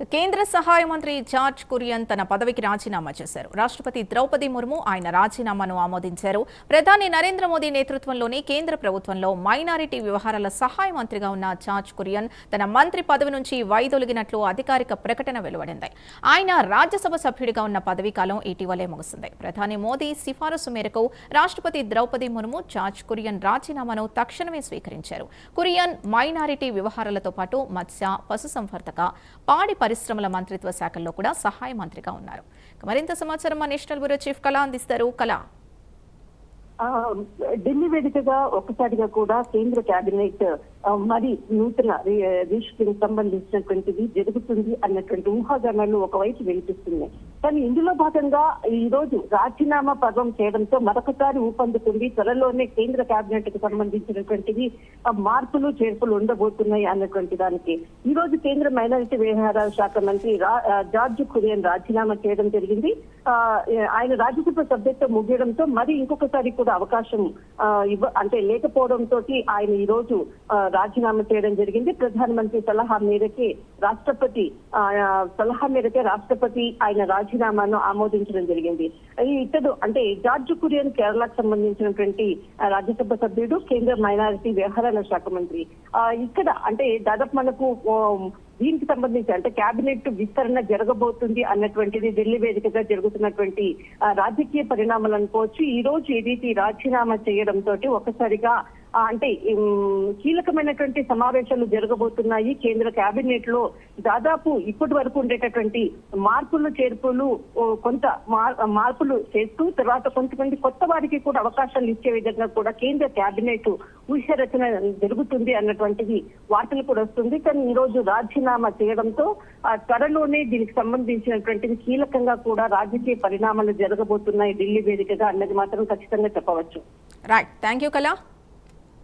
కేంద్ర సహాయ మంత్రి జార్జ్ కురియన్ తన పదవికి రాజీనామా చేశారు. రాష్ట్రపతి ద్రౌపది ముర్ము ఆయన రాజీనామాను ఆమోదించారు. ప్రధాని నరేంద్ర మోదీ నేతృత్వంలోని కేంద్ర ప్రభుత్వంలో మైనారిటీ వ్యవహారాల సహాయ మంత్రిగా ఉన్న జార్జ్ కురియన్ తన మంత్రి పదవి నుంచి వైదొలిగినట్లు అధికారిక ప్రకటన వెలువడింది. ఆయన రాజ్యసభ సభ్యుడిగా ఉన్న పదవీ కాలం ఇటీవలే ముగిసింది. ప్రధాని మోదీ సిఫారసు మేరకు రాష్ట్రపతి ద్రౌపది ముర్ము జార్జ్ కురియన్ రాజీనామాను తక్షణమే స్వీకరించారు. కురియన్ మైనారిటీ వ్యవహారాలతో పాటు మత్స్య, పశుసంవర్ధక, పాడి పరిశ్రమల మంత్రిత్వ శాఖల్లో కూడా సహాయ మంత్రిగా ఉన్నారు. మరింత సమాచారం మా నేషనల్ బ్యూరో చీఫ్ కళ అందిస్తారు. కళ, ఢిల్లీ వేదికగా ఒక్కసారిగా కూడా కేంద్ర కేబినెట్ మరి నూతన రిజిస్ట్రీకి సంబంధించినటువంటిది జరుగుతుంది అన్నటువంటి ఊహాగానాలు ఒకవైపు వినిపిస్తున్నాయి. కానీ ఇందులో భాగంగా ఈ రోజు రాజీనామా పర్వం చేయడంతో మరొకసారి ఊపందుతుంది. త్వరలోనే కేంద్ర కేబినెట్ కు సంబంధించినటువంటివి మార్పులు చేర్పులు ఉండబోతున్నాయి అన్నటువంటి దానికి ఈ రోజు కేంద్ర మైనారిటీ వ్యవహారాల శాఖ మంత్రి జార్జ్ కురియన్ రాజీనామా చేయడం జరిగింది. ఆయన రాజ్యసభ సభ్యత్వం ముగియడంతో మరి ఇంకొకసారి కూడా అవకాశం లేకపోవడంతో ఆయన ఈ రోజు రాజీనామా చేయడం జరిగింది. ప్రధానమంత్రి సలహా మేరకే రాష్ట్రపతి ఆయన రాజీనామాను ఆమోదించడం జరిగింది. ఇతడు జార్జ్ కురియన్ కేరళకు సంబంధించినటువంటి రాజ్యసభ సభ్యుడు, కేంద్ర మైనారిటీ వ్యవహారాల శాఖ మంత్రి. ఇక్కడ దాదాపు మనకు దీనికి సంబంధించి కేబినెట్ విస్తరణ జరగబోతుంది అన్నటువంటిది ఢిల్లీ వేదికగా జరుగుతున్నటువంటి రాజకీయ పరిణామాలు అనుకోవచ్చు. ఈ రోజు ఏదైతే రాజీనామా చేయడంతో ఒక్కసారిగా కీలకమైనటువంటి సమావేశాలు జరగబోతున్నాయి. కేంద్ర కేబినెట్ లో దాదాపు ఇప్పటి వరకు ఉండేటటువంటి మార్పులు చేర్పులు కొంత మార్పులు చేస్తూ తర్వాత కొంతమంది కొత్త వారికి కూడా అవకాశాలు ఇచ్చే విధంగా కూడా కేంద్ర కేబినెట్ ఊహరచన జరుగుతుంది అన్నటువంటిది వార్తలు కూడా వస్తుంది. కానీ ఈ రోజు రాజీనామా చేయడంతో త్వరలోనే దీనికి సంబంధించినటువంటిది కీలకంగా కూడా రాజకీయ పరిణామాలు జరగబోతున్నాయి ఢిల్లీ వేదికగా అన్నది మాత్రం ఖచ్చితంగా చెప్పవచ్చు. రైట్, థ్యాంక్ యూ కళ.